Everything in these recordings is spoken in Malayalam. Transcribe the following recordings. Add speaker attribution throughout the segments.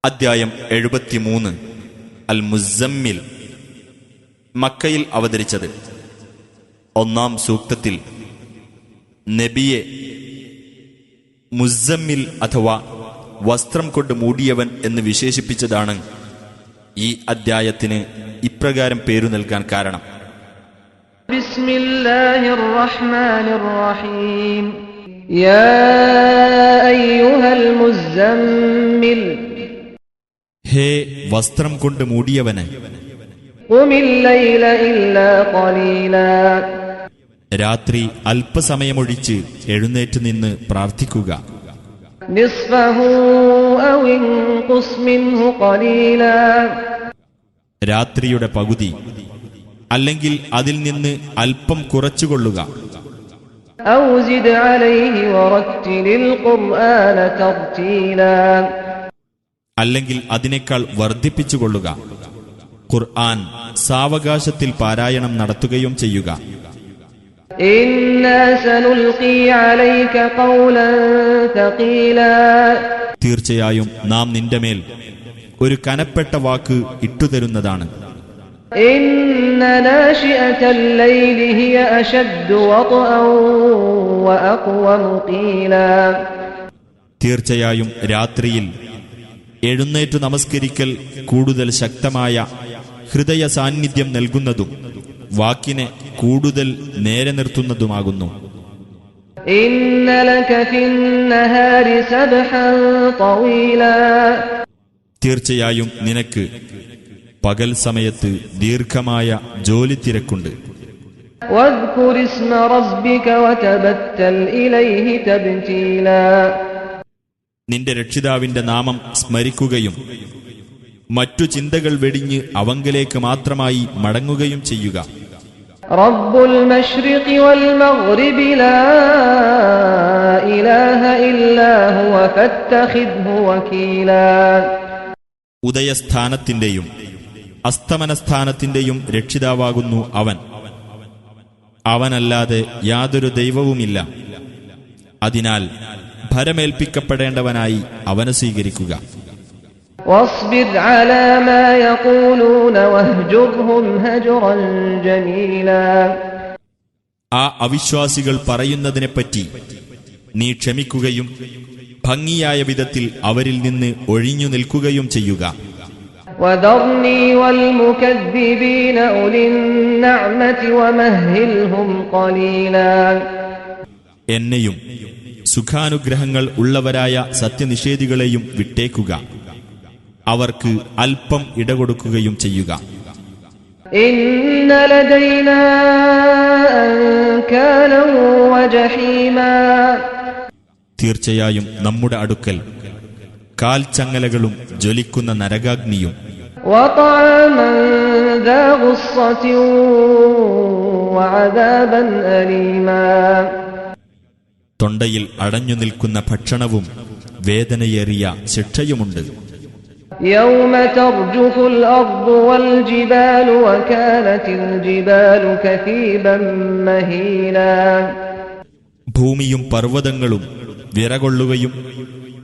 Speaker 1: അദ്ധ്യായം 73 അൽ മുസമ്മിൽ. മക്കയിൽ അവതരിച്ചത്. ഒന്നാം സൂക്തത്തിൽ നബിയെ മുസമ്മിൽ അഥവാ വസ്ത്രം കൊണ്ട് മൂടിയവൻ എന്ന് വിശേഷിപ്പിച്ചതാണ് ഈ അദ്ധ്യായത്തിന് ഇപ്രകാരം പേരു നൽകാൻ കാരണം.
Speaker 2: ബിസ്മില്ലാഹിർ റഹ്മാനിർ റഹീം. യാ അയ്യുഹൽ മുസമ്മിൽ,
Speaker 1: ഹേ വസ്ത്രം കൊണ്ട് മൂടിയവനെ,
Speaker 2: ഖുമിൽ ലൈല ഇല്ലാ ഖലീലാ,
Speaker 1: രാത്രി അല്പസമയമൊഴിച്ച് എഴുന്നേറ്റ് നിന്ന് പ്രാർത്ഥിക്കുക.
Speaker 2: നിസ്ഫഹു ഔ ഇൻഖുസ് മിൻഹു ഖലീലാ,
Speaker 1: രാത്രിയുടെ പകുതി അല്ലെങ്കിൽ അതിൽ നിന്ന് അല്പം കുറച്ചുകൊള്ളുക.
Speaker 2: ഔ സിദ് അലൈഹി വറത്തിലിൽ ഖുർആന തർതീലാ,
Speaker 1: അല്ലെങ്കിൽ അതിനേക്കാൾ വർദ്ധിപ്പിച്ചുകൊള്ളുക. ഖുർആൻ സാവകാശത്തിൽ പാരായണം നടത്തുകയും ചെയ്യുക.
Speaker 2: ഇന്നാ സനുൽഖി അലൈക ഖൗലൻ തഖീലാ,
Speaker 1: തീർച്ചയായും നാം നിന്റെ മേൽ ഒരു കനപ്പെട്ട വാക്ക് ഇട്ടുതരുന്നതാണ്.
Speaker 2: ഇന്ന നാശിഅതൽ ലൈലി ഹിയ അശദ്ദു വത്അൻ വഅഖ്വമു ഖീലാ,
Speaker 1: തീർച്ചയായും രാത്രിയിൽ എഴുന്നേറ്റു നമസ്കരിക്കൽ കൂടുതൽ ശക്തമായ ഹൃദയ സാന്നിധ്യം നൽകുന്നതും വാക്കിനെ കൂടുതൽ നേരെ നിർത്തുന്നതുമാകുന്നു.
Speaker 2: ഇന്ന ലക ഫിന്നഹാരി സബ്ഹൻ തവീലാ,
Speaker 1: തീർച്ചയായും നിനക്ക് പകൽ സമയത്ത് ദീർഘമായ ജോലി തിരക്കുണ്ട്.
Speaker 2: വദ്കുർ ഇസ്മ റബ്ബിക വതബത്തൽ ഇലൈഹി തബ്തീലാ,
Speaker 1: നിന്റെ രക്ഷിതാവിന്റെ നാമം സ്മരിക്കുകയും മറ്റു ചിന്തകൾ വെടിഞ്ഞ് അവങ്കലേക്ക് മാത്രമായി മടങ്ങുകയും ചെയ്യുക.
Speaker 2: റബ്ബുൽ മശ്രിഖി വൽ മഗ്രിബി ലാ ഇലാഹ ഇല്ലാ ഹുവ ഫത്തഖിദ്ഹു വകീലാ,
Speaker 1: ഉദയസ്ഥാനത്തിന്റെയും അസ്തമനസ്ഥാനത്തിന്റെയും രക്ഷിതാവാകുന്നു അവൻ. അവനല്ലാതെ യാതൊരു ദൈവവുമില്ല. അതിനാൽ ഭരമേൽപ്പിക്കപ്പെടേണ്ടവനായി അവനെ സ്വീകരിക്കുക.
Speaker 2: വസ്ബിർ അലാ മാ യഖൂലൂന വഹ്ജുർഹും ഹജ്റൻ ജമീലാ,
Speaker 1: ആ അവിശ്വാസികൾ പറയുന്നതിനെപ്പറ്റി നീ ക്ഷമിക്കുകയും ഭംഗിയായ വിധത്തിൽ അവരിൽ നിന്ന് ഒഴിഞ്ഞു നിൽക്കുകയും ചെയ്യുക.
Speaker 2: വദർനി വൽ മുകദ്ദിബീന ഉലിൻ നഅമതി വമഹ്ഹിൽഹും ഖലീലാ,
Speaker 1: എന്നെയും സുഖാനുഗ്രഹങ്ങൾ ഉള്ളവരായ സത്യനിഷേധികളെയും വിട്ടേക്കുക. അവർക്ക് അല്പം ഇടകൊടുക്കുകയും ചെയ്യുക.
Speaker 2: ഇന്ന ലദൈനാ അൻകാലൻ വജഹീമാ,
Speaker 1: തീർച്ചയായും നമ്മുടെ അടുക്കൽ കാൽച്ചങ്ങലകളും ജ്വലിക്കുന്ന നരകാഗ്നിയും
Speaker 2: വതഅമൻ ദാ ഗുസ്സതിൻ വഅദാബൻ അലീമാ,
Speaker 1: തൊണ്ടയിൽ അടഞ്ഞു നിൽക്കുന്ന ഭക്ഷണവും വേദനയേറിയ ശിക്ഷയുമുണ്ട്.
Speaker 2: യൗമ തർജുഫുൽ അർദു വൽ ജിബാലു വകാനത്തിൽ ജിബാലു കസീബൻ മഹീലാ,
Speaker 1: ഭൂമിയും പർവ്വതങ്ങളും വിറകൊള്ളുകയും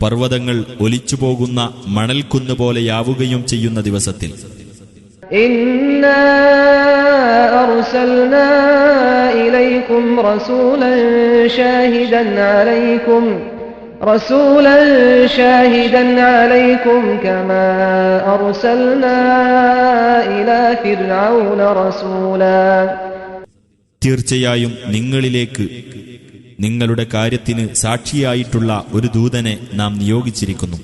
Speaker 1: പർവ്വതങ്ങൾ ഒലിച്ചുപോകുന്ന മണൽക്കുന്നുപോലെയാവുകയും ചെയ്യുന്ന ദിവസത്തിൽ
Speaker 2: ഇന്നാ അർസൽനാ ഇലൈക്കും റസൂലൻ ഷാഹിദൻ അലൈക്കും കമാ അർസൽനാ ഇലാ ഫിർഔന റസൂലാ,
Speaker 1: തീർച്ചയായും നിങ്ങളിലേക്ക് നിങ്ങളുടെ കാര്യത്തിന് സാക്ഷിയായിട്ടുള്ള ഒരു ദൂതനെ നാം നിയോഗിച്ചിരിക്കുന്നു.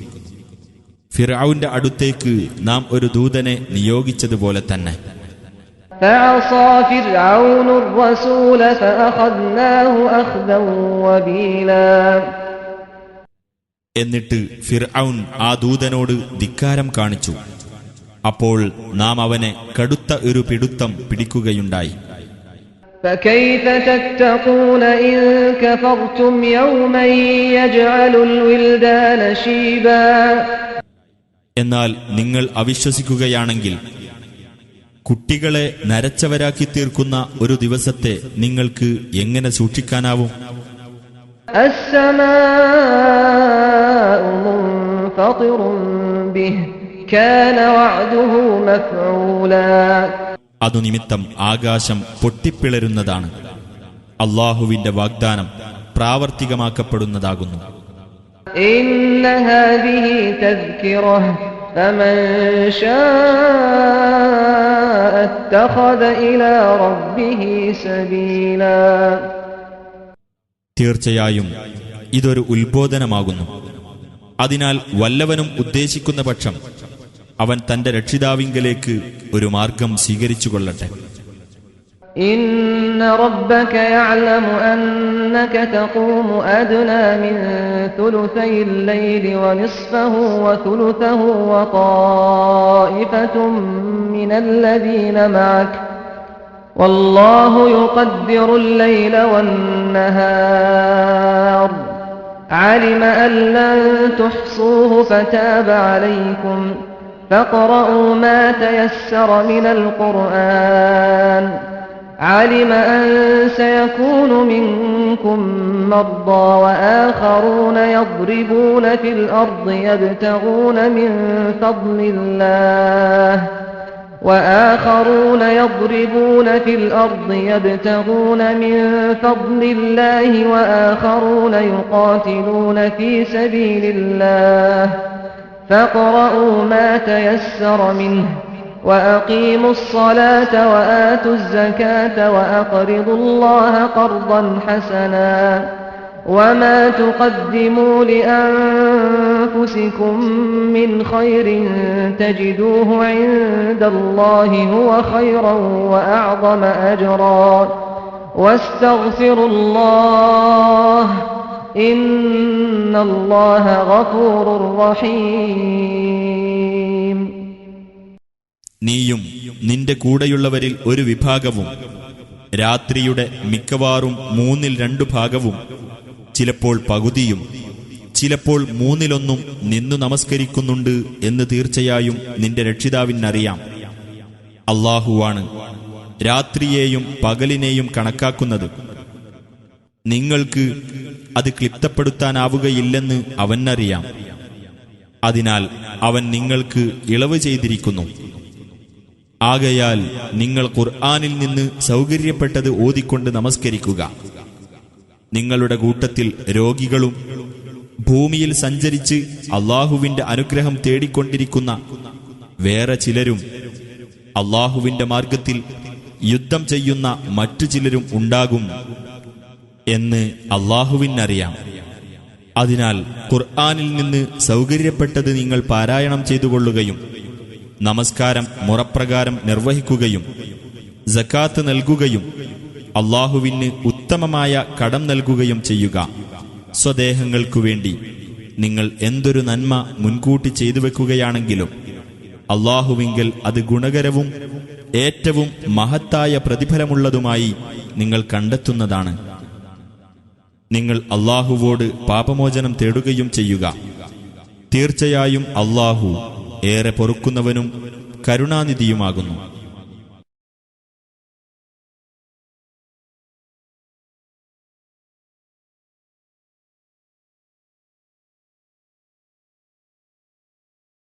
Speaker 1: ഫിർഔന്റെ അടുത്തേക്ക് നാം ഒരു ദൂതനെ നിയോഗിച്ചതുപോലെ തന്നെ.
Speaker 2: ഫഅസാ ഫിർഔനുർ റസൂല ഫഅഖദ്നാഹു അഖ്ദൻ വബീലാ,
Speaker 1: എന്നിട്ട് ഫിർഔൻ ആ ദൂതനോട് ധിക്കാരം കാണിച്ചു. അപ്പോൾ നാം അവനെ കടുത്ത ഒരു പിടുത്തം പിടിക്കുകയുണ്ടായി.
Speaker 2: فكيف تتقون إن كفرتم يوما يجعل الولدان شيبا,
Speaker 1: എന്നാൽ നിങ്ങൾ അവിശ്വസിക്കുകയാണെങ്കിൽ കുട്ടികളെ നരച്ചവരാക്കി തീർക്കുന്ന ഒരു ദിവസത്തെ നിങ്ങൾക്ക് എങ്ങനെ സൂക്ഷിക്കാനാവും?
Speaker 2: السماء منفطر به كان وعده مفعولا.
Speaker 1: അതുനിമിത്തം ആകാശം പൊട്ടിപ്പിളരുന്നതാണ്. അല്ലാഹുവിന്റെ വാഗ്ദാനം പ്രാവർത്തികമാക്കപ്പെടുന്നതാകുന്നു.
Speaker 2: إن هذه تذكرة فمن شاء اتخذ إلى ربه سبيلا.
Speaker 1: തീർച്ചയായും ഇതൊരു ഉത്ബോധനമാകുന്നു. അതിനാൽ വല്ലവനും ഉദ്ദേശിക്കുന്ന പക്ഷം അവൻ തന്റെ രക്ഷിതാവിങ്കലേക്ക് ഒരു മാർഗം സ്വീകരിച്ചുകൊള്ളട്ടെ.
Speaker 2: إن ربك يعلم أنك تقوم أدنى من ثلثي الليل ونصفه وثلثه وطائفة من الذين معك والله يقدر الليل والنهار علم أن لن تحصوه فتاب عليكم فاقرؤوا ما تيسر من القرآن علم أن سيكون منكم مرضى وآخرون يضربون في الأرض يبتغون من فضل الله وآخرون يقاتلون في سبيل الله فاقرؤوا ما تيسر منه وأقيموا الصلاة وآتوا الزكاة وأقرضوا الله قرضا حسنا وما تقدموا لأنفسكم من خير تجدوه عند الله هو خيرا وأعظم أجرا واستغفروا الله إن الله غفور رحيم.
Speaker 1: നീയും നിന്റെ കൂടെയുള്ളവരിൽ ഒരു വിഭാഗവും രാത്രിയുടെ മിക്കവാറും 2/3 ഭാഗവും ചിലപ്പോൾ പകുതിയും ചിലപ്പോൾ 1/3 നിന്നു നമസ്കരിക്കുന്നുണ്ട് എന്ന് തീർച്ചയായും നിന്റെ രക്ഷിതാവിനറിയാം. അല്ലാഹുവാണ് രാത്രിയെയും പകലിനെയും കണക്കാക്കുന്നത്. നിങ്ങൾക്ക് അത് ക്ലിപ്തപ്പെടുത്താനാവുകയില്ലെന്ന് അവനറിയാം. അതിനാൽ അവൻ നിങ്ങൾക്ക് ഇളവ് ചെയ്തിരിക്കുന്നു. ആകയാൽ നിങ്ങൾ ഖുർആനിൽ നിന്ന് സൗകര്യപ്പെട്ടത് ഓതിക്കൊണ്ട് നമസ്കരിക്കുക. നിങ്ങളുടെ കൂട്ടത്തിൽ രോഗികളും ഭൂമിയിൽ സഞ്ചരിച്ച് അല്ലാഹുവിന്റെ അനുഗ്രഹം തേടിക്കൊണ്ടിരിക്കുന്ന വേറെ ചിലരും അല്ലാഹുവിന്റെ മാർഗത്തിൽ യുദ്ധം ചെയ്യുന്ന മറ്റു ചിലരും ഉണ്ടാകും എന്ന് അല്ലാഹുവിനറിയാം. അതിനാൽ ഖുർആനിൽ നിന്ന് സൗകര്യപ്പെട്ടത് നിങ്ങൾ പാരായണം ചെയ്തുകൊള്ളുകയും നമസ്കാരം മുറപ്രകാരം നിർവഹിക്കുകയും സകാത്ത് നൽകുകയും അല്ലാഹുവിന് ഉത്തമമായ കടം നൽകുകയും ചെയ്യുക. സ്വദേഹങ്ങൾക്കു വേണ്ടി നിങ്ങൾ എന്തൊരു നന്മ മുൻകൂട്ടി ചെയ്തു വെക്കുകയാണെങ്കിലും അല്ലാഹുവിങ്കൽ അത് ഗുണകരവും ഏറ്റവും മഹത്തായ പ്രതിഫലമുള്ളതുമായി നിങ്ങൾ കണ്ടെത്തുന്നതാണ്. നിങ്ങൾ അല്ലാഹുവോട് പാപമോചനം തേടുകയും ചെയ്യുക. തീർച്ചയായും അല്ലാഹു ഏറെ പൊറുക്കുന്നവനും കരുണാനിധിയുമാകുന്നു.